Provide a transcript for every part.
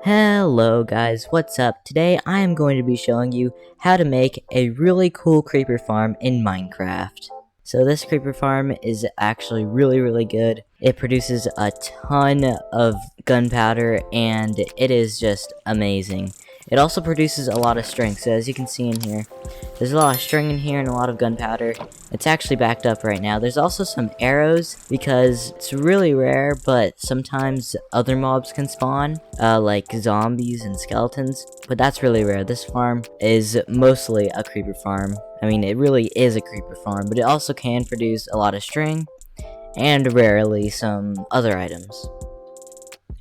Hello guys, what's up? Today I am going to be showing you how to make a really cool creeper farm in Minecraft. So this creeper farm is actually really good. It produces a ton of gunpowder and it is just amazing. It also produces a lot of string, so as you can see in here, there's a lot of string in here and a lot of gunpowder. It's actually backed up right now. There's also some arrows because it's really rare, but sometimes other mobs can spawn, like zombies and skeletons, but that's really rare. This farm is mostly a creeper farm. I mean, it really is a creeper farm, but it also can produce a lot of string and rarely some other items.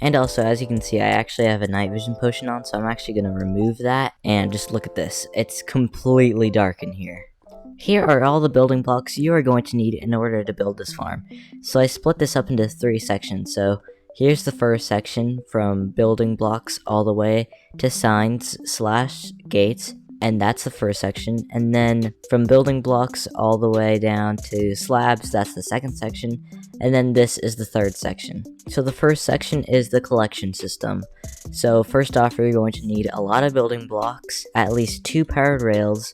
And also, as you can see, I actually have a night vision potion on, so I'm actually going to remove that. And just look at this. It's completely dark in here. Here are all the building blocks you are going to need in order to build this farm. So I split this up into 3 sections. So here's the first section, from building blocks all the way to signs/gates. And that's the first section. And then from building blocks all the way down to slabs, that's the second section. And then this is the third section. So the first section is the collection system. So first off, you're going to need a lot of building blocks, at least 2 powered rails,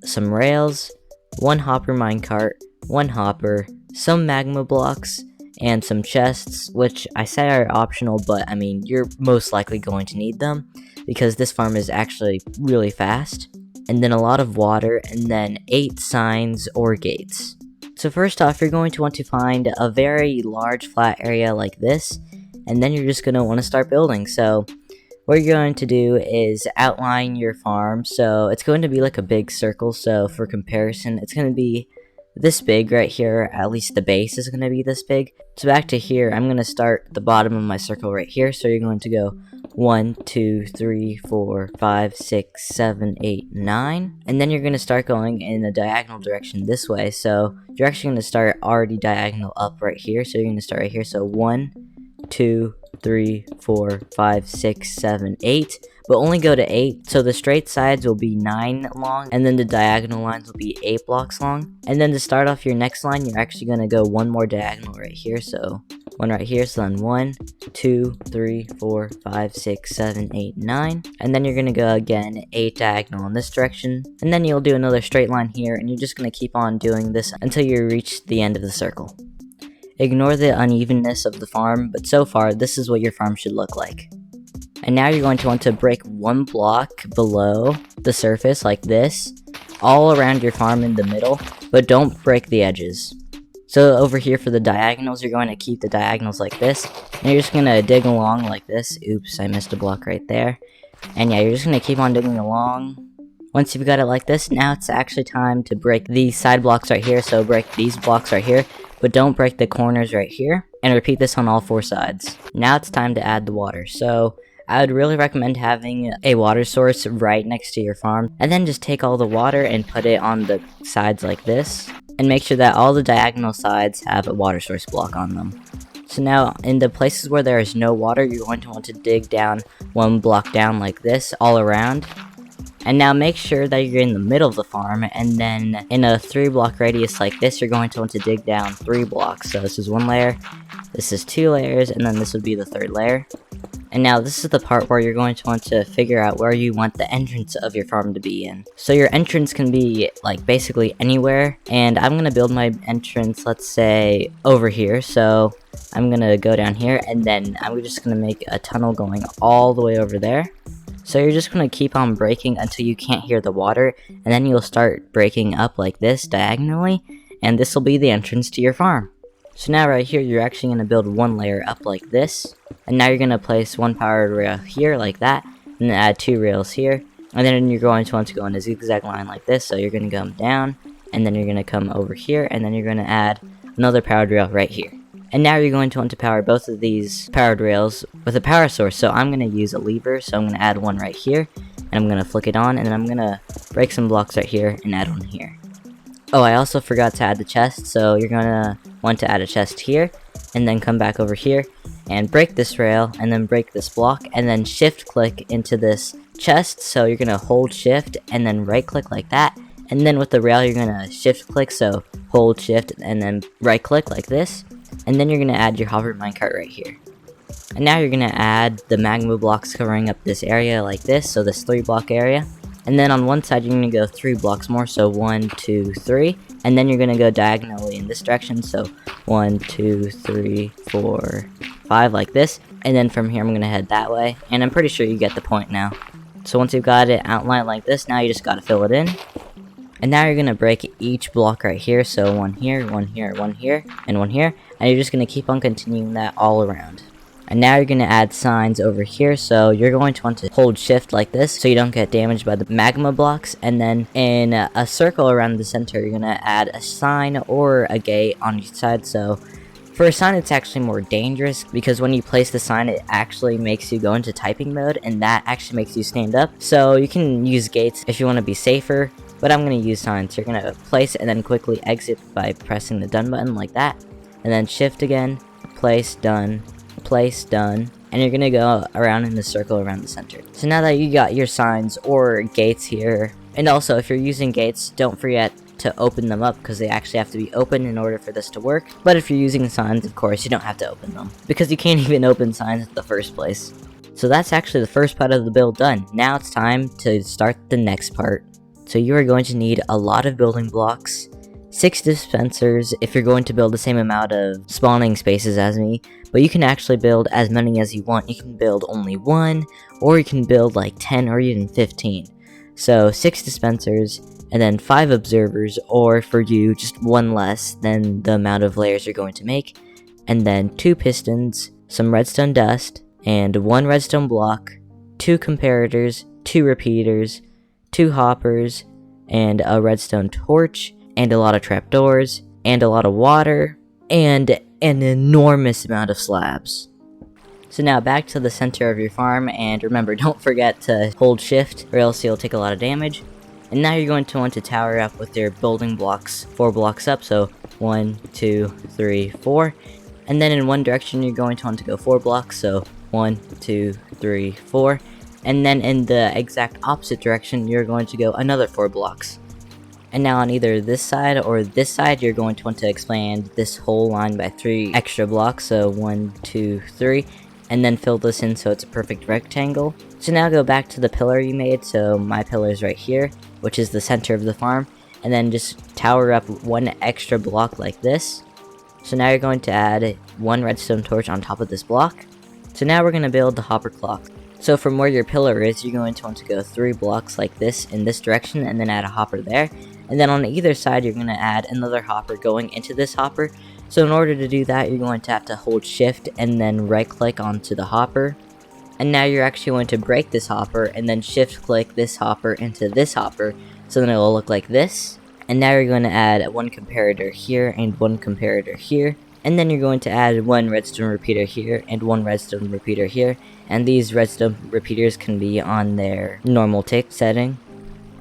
some rails, 1 hopper minecart, 1 hopper, some magma blocks, and some chests, which I say are optional, but I mean, you're most likely going to need them because this farm is actually really fast. And then a lot of water, and then 8 signs or gates. So first off, you're going to want to find a very large flat area like this, and then you're just going to want to start building. So what you're going to do is outline your farm. So it's going to be like a big circle. So for comparison, it's going to be this big right here. At least the base is going to be this big. So back to here, I'm going to start the bottom of my circle right here. So you're going to go 1, 2, 3, 4, 5, 6, 7, 8, 9. And then you're going to start going in a diagonal direction this way. So you're actually going to start already diagonal up right here. So you're going to start right here. So 1, 2, 3, 4, 5, 6, 7, 8. But only go to 8. So the straight sides will be 9 long, and then the diagonal lines will be 8 blocks long. And then to start off your next line, you're actually going to go one more diagonal right here. So one right here, so then 1, 2, 3, 4, 5, 6, 7, 8, 9. And then you're going to go again 8 diagonal in this direction. And then you'll do another straight line here, and you're just going to keep on doing this until you reach the end of the circle. Ignore the unevenness of the farm, but so far, this is what your farm should look like. And now you're going to want to break 1 block below the surface like this, all around your farm in the middle, but don't break the edges. So over here for the diagonals, you're going to keep the diagonals like this, and you're just going to dig along like this. Oops, I missed a block right there. And yeah, you're just going to keep on digging along. Once you've got it like this, now it's actually time to break these side blocks right here, so break these blocks right here, but don't break the corners right here, and repeat this on all 4 sides. Now it's time to add the water. So I would really recommend having a water source right next to your farm, and then just take all the water and put it on the sides like this, and make sure that all the diagonal sides have a water source block on them. So now, in the places where there is no water, you're going to want to dig down 1 block down like this all around. And now make sure that you're in the middle of the farm, and then in a 3 block radius like this, you're going to want to dig down 3 blocks. So this is 1 layer, this is 2 layers, and then this would be the 3rd layer. And now this is the part where you're going to want to figure out where you want the entrance of your farm to be in. So your entrance can be like basically anywhere, and I'm going to build my entrance, let's say over here. So I'm going to go down here, and then I'm just going to make a tunnel going all the way over there. So you're just going to keep on breaking until you can't hear the water, and then you'll start breaking up like this diagonally, and this will be the entrance to your farm. So now right here, you're actually going to build 1 layer up like this, and now you're going to place 1 powered rail here like that, and then add 2 rails here, and then you're going to want to go in a zigzag line like this. So you're going to come down, and then you're going to come over here, and then you're going to add another powered rail right here. And now you're going to want to power both of these powered rails with a power source. So I'm going to use a lever, so I'm going to add 1 right here, and I'm going to flick it on, and then I'm going to break some blocks right here and add 1 here. Oh, I also forgot to add the chest, so you're going to want to add a chest here, and then come back over here, and break this rail, and then break this block, and then shift click into this chest. So you're going to hold shift, and then right click like that, and then with the rail you're going to shift click, so hold shift, and then right click like this. And then you're going to add your hover minecart right here. And now you're going to add the magma blocks covering up this area like this, so this 3-block area. And then on one side you're going to go 3 blocks more, so 1, 2, 3. And then you're going to go diagonally in this direction, so 1, 2, 3, 4, 5 like this. And then from here I'm going to head that way, and I'm pretty sure you get the point now. So once you've got it outlined like this, now you just got to fill it in. And now you're going to break each block right here, so 1 here, 1 here, 1 here, and 1 here. And you're just going to keep on continuing that all around. And now you're going to add signs over here, so you're going to want to hold shift like this so you don't get damaged by the magma blocks. And then in a circle around the center, you're going to add a sign or a gate on each side. So for a sign, it's actually more dangerous because when you place the sign, it actually makes you go into typing mode, and that actually makes you stand up. So you can use gates if you want to be safer, but I'm going to use signs. You're going to place and then quickly exit by pressing the done button like that, and then shift again, place, done, place, done, and you're gonna go around in the circle around the center. So now that you got your signs or gates here, and also if you're using gates, don't forget to open them up because they actually have to be open in order for this to work. But if you're using signs, of course, you don't have to open them because you can't even open signs in the first place. So that's actually the first part of the build done. Now it's time to start the next part. So you are going to need a lot of building blocks, 6 dispensers if you're going to build the same amount of spawning spaces as me, but you can actually build as many as you want. You can build only 1, or you can build like 10 or even 15. So 6 dispensers, and then 5 observers, or for you, just 1 less than the amount of layers you're going to make, and then 2 pistons, some redstone dust, and 1 redstone block, 2 comparators, 2 repeaters, 2 hoppers, and a redstone torch, and a lot of trapdoors, and a lot of water, and an enormous amount of slabs. So now back to the center of your farm, and remember, don't forget to hold shift or else you'll take a lot of damage. And now you're going to want to tower up with your building blocks 4 blocks up, so 1, 2, 3, 4. And then in one direction you're going to want to go 4 blocks, so 1, 2, 3, 4. And then in the exact opposite direction you're going to go another 4 blocks. And now on either this side or this side, you're going to want to expand this whole line by 3 extra blocks, so 1, 2, 3, and then fill this in so it's a perfect rectangle. So now go back to the pillar you made, so my pillar is right here, which is the center of the farm, and then just tower up 1 extra block like this. So now you're going to add 1 redstone torch on top of this block. So now we're going to build the hopper clock. So from where your pillar is, you're going to want to go 3 blocks like this in this direction, and then add a hopper there. And then on either side, you're going to add another hopper going into this hopper. So in order to do that, you're going to have to hold shift and then right click onto the hopper. And now you're actually going to break this hopper and then shift click this hopper into this hopper. So then it will look like this. And now you're going to add 1 comparator here and 1 comparator here. And then you're going to add 1 redstone repeater here and 1 redstone repeater here. And these redstone repeaters can be on their normal tick setting.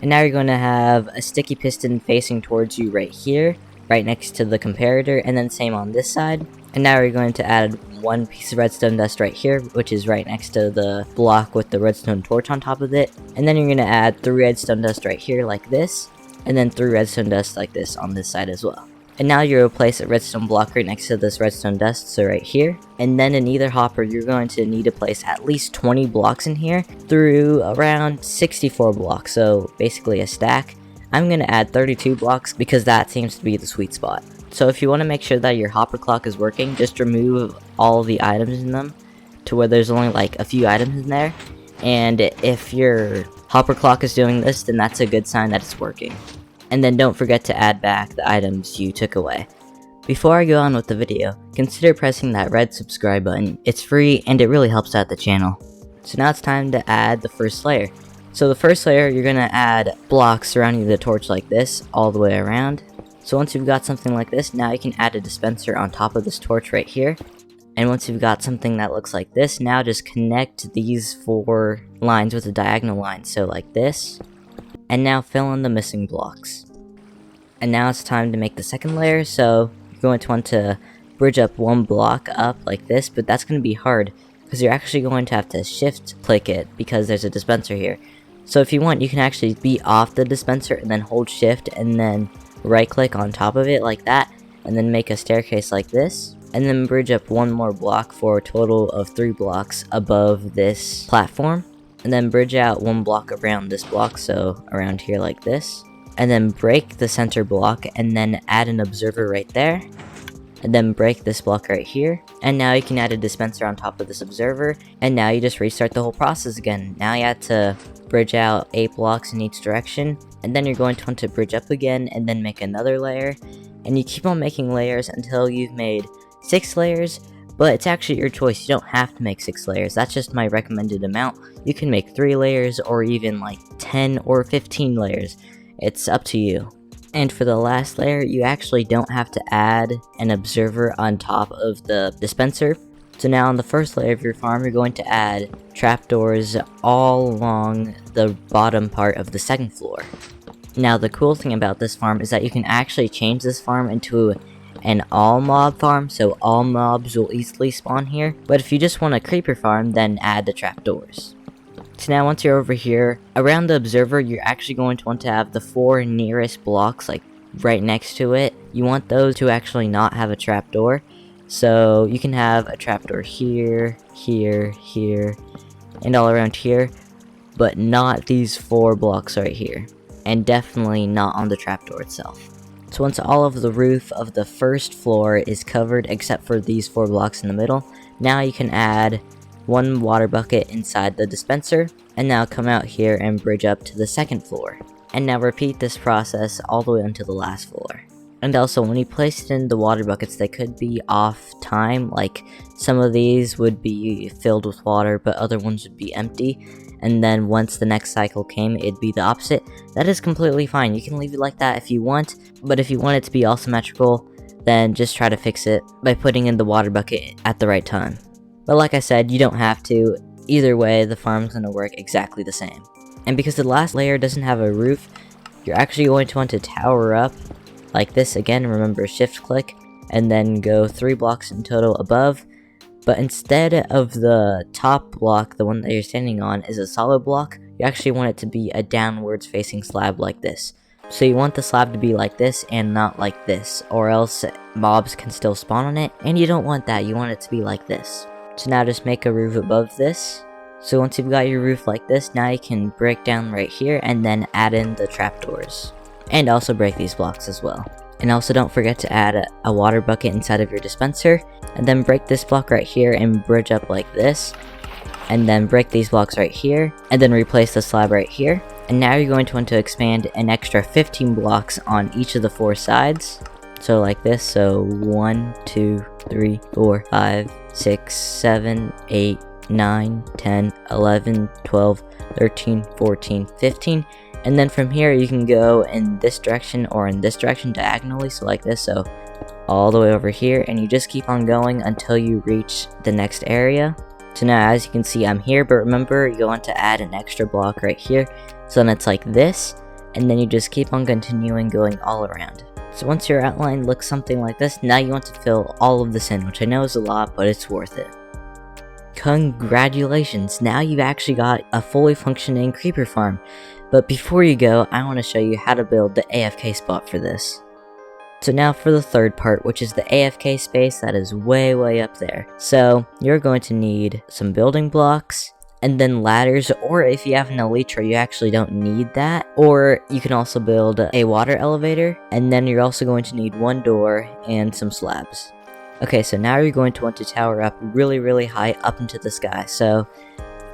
And now you're going to have a sticky piston facing towards you right here, right next to the comparator, and then same on this side. And now you're going to add 1 piece of redstone dust right here, which is right next to the block with the redstone torch on top of it. And then you're going to add 3 redstone dust right here like this, and then 3 redstone dust like this on this side as well. And now you'll place a redstone block right next to this redstone dust, so right here. And then in either hopper, you're going to need to place at least 20 blocks in here through around 64 blocks, so basically a stack. I'm going to add 32 blocks because that seems to be the sweet spot. So if you want to make sure that your hopper clock is working, just remove all the items in them to where there's only like a few items in there. And if your hopper clock is doing this, then that's a good sign that it's working. And then don't forget to add back the items you took away. Before I go on with the video, consider pressing that red subscribe button. It's free and it really helps out the channel. So now it's time to add the first layer. So the first layer, you're going to add blocks surrounding the torch like this all the way around. So once you've got something like this, now you can add a dispenser on top of this torch right here. And once you've got something that looks like this, now just connect these 4 lines with a diagonal line, so like this. And now fill in the missing blocks. And now it's time to make the second layer, so you're going to want to bridge up 1 block up like this, but that's going to be hard because you're actually going to have to shift click it because there's a dispenser here. So if you want, you can actually be off the dispenser and then hold shift and then right click on top of it like that, and then make a staircase like this. and then bridge up one more block for a total of 3 blocks above this platform, and then bridge out 1 block around this block, so around here like this, and then break the center block and then add an observer right there, and then break this block right here, and now you can add a dispenser on top of this observer, and now you just restart the whole process again. Now you have to bridge out 8 blocks in each direction, and then you're going to want to bridge up again and then make another layer, and you keep on making layers until you've made 6 layers, but it's actually your choice. You don't have to make 6 layers. That's just my recommended amount. You can make 3 layers or even like 10 or 15 layers. It's up to you. And for the last layer, you actually don't have to add an observer on top of the dispenser. So now on the first layer of your farm, you're going to add trapdoors all along the bottom part of the second floor. Now the cool thing about this farm is that you can actually change this farm into an all mob farm, so all mobs will easily spawn here. But if you just want a creeper farm, then add the trapdoors. So now once you're over here, around the observer, you're actually going to want to have the 4 nearest blocks like right next to it. You want those to actually not have a trapdoor. So you can have a trapdoor here, here, here, and all around here, but not these 4 blocks right here. And definitely not on the trapdoor itself. So once all of the roof of the first floor is covered except for these 4 blocks in the middle, now you can add 1 water bucket inside the dispenser, and now come out here and bridge up to the second floor. And now repeat this process all the way onto the last floor. And also, when you place it in the water buckets, they could be off time, like some of these would be filled with water, but other ones would be empty. And then once the next cycle came, it'd be the opposite. That is completely fine. You can leave it like that if you want, but if you want it to be all symmetrical, then just try to fix it by putting in the water bucket at the right time. But like I said, you don't have to. Either way, the farm's going to work exactly the same. And because the last layer doesn't have a roof, you're actually going to want to tower up like this again. Remember, shift click, and then go 3 blocks in total above. But instead of the top block, the one that you're standing on is a solid block, you actually want it to be a downwards facing slab like this. So you want the slab to be like this and not like this, or else mobs can still spawn on it, and you don't want that. You want it to be like this. So now just make a roof above this. So once you've got your roof like this, now you can break down right here and then add in the trapdoors. And also break these blocks as well. And also don't forget to add a water bucket inside of your dispenser, and then break this block right here and bridge up like this, and then break these blocks right here, and then replace the slab right here. And now you're going to want to expand an extra 15 blocks on each of the 4 sides. So like this, so 1, 2, 3, 4, 5, 6, 7, 8, 9, 10, 11, 12, 13, 14, 15. And then from here you can go in this direction or in this direction diagonally, so like this, so all the way over here, and you just keep on going until you reach the next area. So now as you can see, I'm here, but remember, you want to add an extra block right here, so then it's like this, and then you just keep on continuing going all around. So once your outline looks something like this, now you want to fill all of this in, which I know is a lot, but it's worth it. Congratulations, now you've actually got a fully functioning creeper farm. But before you go, I want to show you how to build the AFK spot for this. So now for the third part, which is the AFK space that is way up there. So you're going to need some building blocks, and then ladders, or if you have an elytra, you actually don't need that. Or you can also build a water elevator, and then you're also going to need 1 door and some slabs. Okay, so now you're going to want to tower up really high up into the sky. So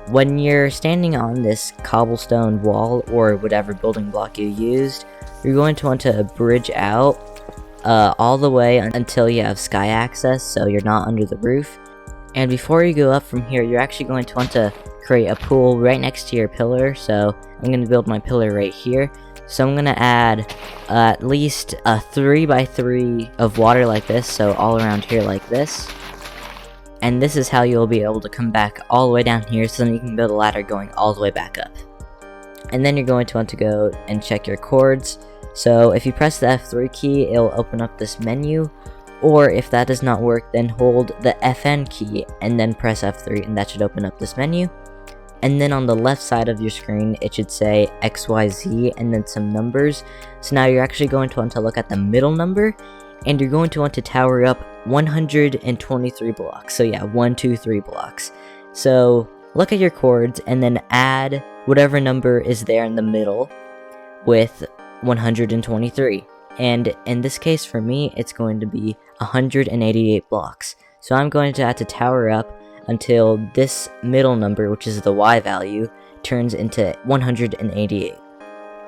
when you're standing on this cobblestone wall or whatever building block you used, you're going to want to bridge out all the way until you have sky access, so you're not under the roof. And before you go up from here, you're actually going to want to create a pool right next to your pillar. So I'm going to build my pillar right here. So I'm going to add at least a 3x3 of water like this, so all around here like this. And this is how you'll be able to come back all the way down here, so then you can build a ladder going all the way back up. And then you're going to want to go and check your chords. So if you press the F3 key, it'll open up this menu. Or if that does not work, then hold the FN key and then press F3, and that should open up this menu. And then on the left side of your screen, it should say XYZ and then some numbers. So now you're actually going to want to look at the middle number, and you're going to want to tower up 123 blocks. So yeah, 1, 2, 3 blocks. So look at your chords and then add whatever number is there in the middle with 123. And in this case for me, it's going to be 188 blocks. So I'm going to have to tower up until this middle number, which is the Y value, turns into 188.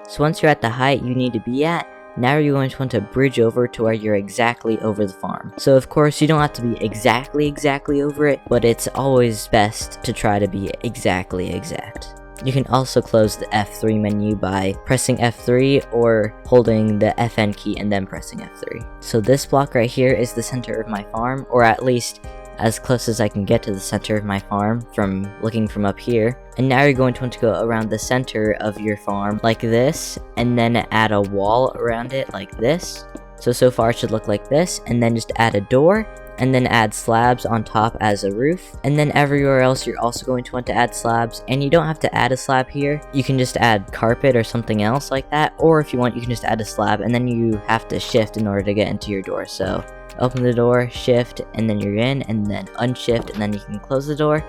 So once you're at the height you need to be at, now you're going to want to bridge over to where you're exactly over the farm. So of course you don't have to be exactly over it, but it's always best to try to be exactly exact. You can also close the F3 menu by pressing F3 or holding the FN key and then pressing F3. So this block right here is the center of my farm, or at least as close as I can get to the center of my farm from looking from up here. And now you're going to want to go around the center of your farm like this, and then add a wall around it like this. So far it should look like this, and then just add a door, and then add slabs on top as a roof. And then everywhere else you're also going to want to add slabs, and you don't have to add a slab here. You can just add carpet or something else like that, or if you want you can just add a slab, and then you have to shift in order to get into your door. So open the door, shift, and then you're in, and then unshift, and then you can close the door.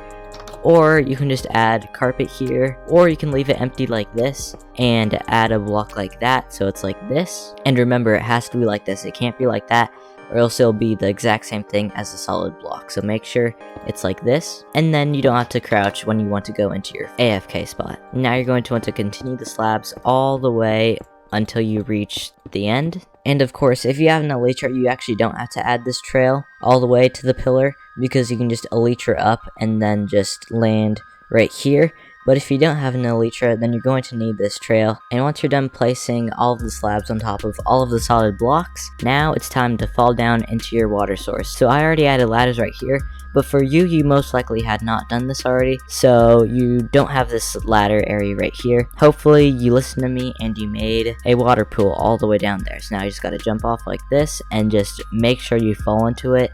Or you can just add carpet here, or you can leave it empty like this and add a block like that, so it's like this. And remember, it has to be like this, it can't be like that, or else it'll be the exact same thing as a solid block. So make sure it's like this, and then you don't have to crouch when you want to go into your AFK spot. Now you're going to want to continue the slabs all the way until you reach the end. And of course, if you have an elytra, you actually don't have to add this trail all the way to the pillar, because you can just elytra up and then just land right here. But if you don't have an elytra, then you're going to need this trail. And once you're done placing all of the slabs on top of all of the solid blocks, now it's time to fall down into your water source. So I already added ladders right here, but for you, you most likely had not done this already, so you don't have this ladder area right here. Hopefully you listened to me and you made a water pool all the way down there. So now you just gotta jump off like this and just make sure you fall into it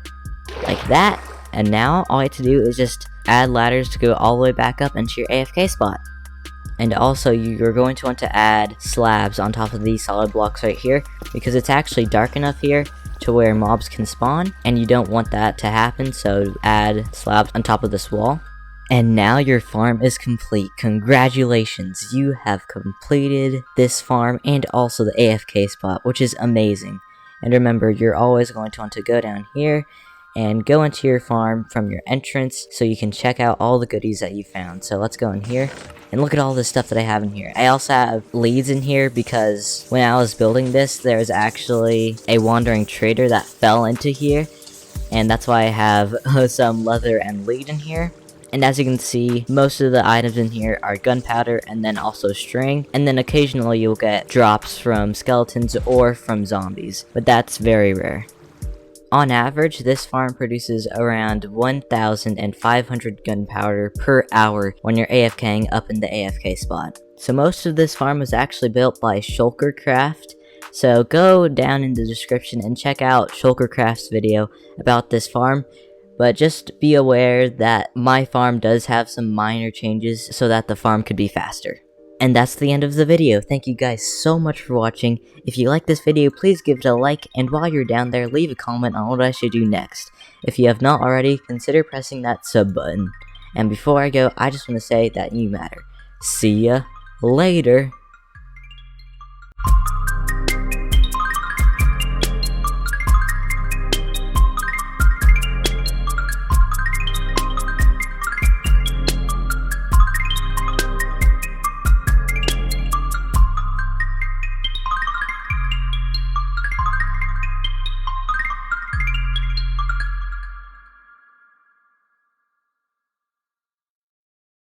like that. And now all you have to do is just add ladders to go all the way back up into your AFK spot. And also you're going to want to add slabs on top of these solid blocks right here, because it's actually dark enough here to where mobs can spawn, and you don't want that to happen, so add slabs on top of this wall. And now your farm is complete. Congratulations, you have completed this farm and also the AFK spot, which is amazing. And remember, you're always going to want to go down here and go into your farm from your entrance so you can check out all the goodies that you found. So let's go in here and look at all the stuff that I have in here. I also have leads in here because when I was building this, there's actually a wandering trader that fell into here, and that's why I have some leather and lead in here. And as you can see, most of the items in here are gunpowder and then also string, and then occasionally you'll get drops from skeletons or from zombies, but that's very rare. On average, this farm produces around 1,500 gunpowder per hour when you're AFKing up in the AFK spot. So most of this farm was actually built by Shulkercraft, so go down in the description and check out Shulkercraft's video about this farm. But just be aware that my farm does have some minor changes so that the farm could be faster. And that's the end of the video. Thank you guys so much for watching. If you like this video, please give it a like, and while you're down there, leave a comment on what I should do next. If you have not already, consider pressing that sub button. And before I go, I just want to say that you matter. See ya later.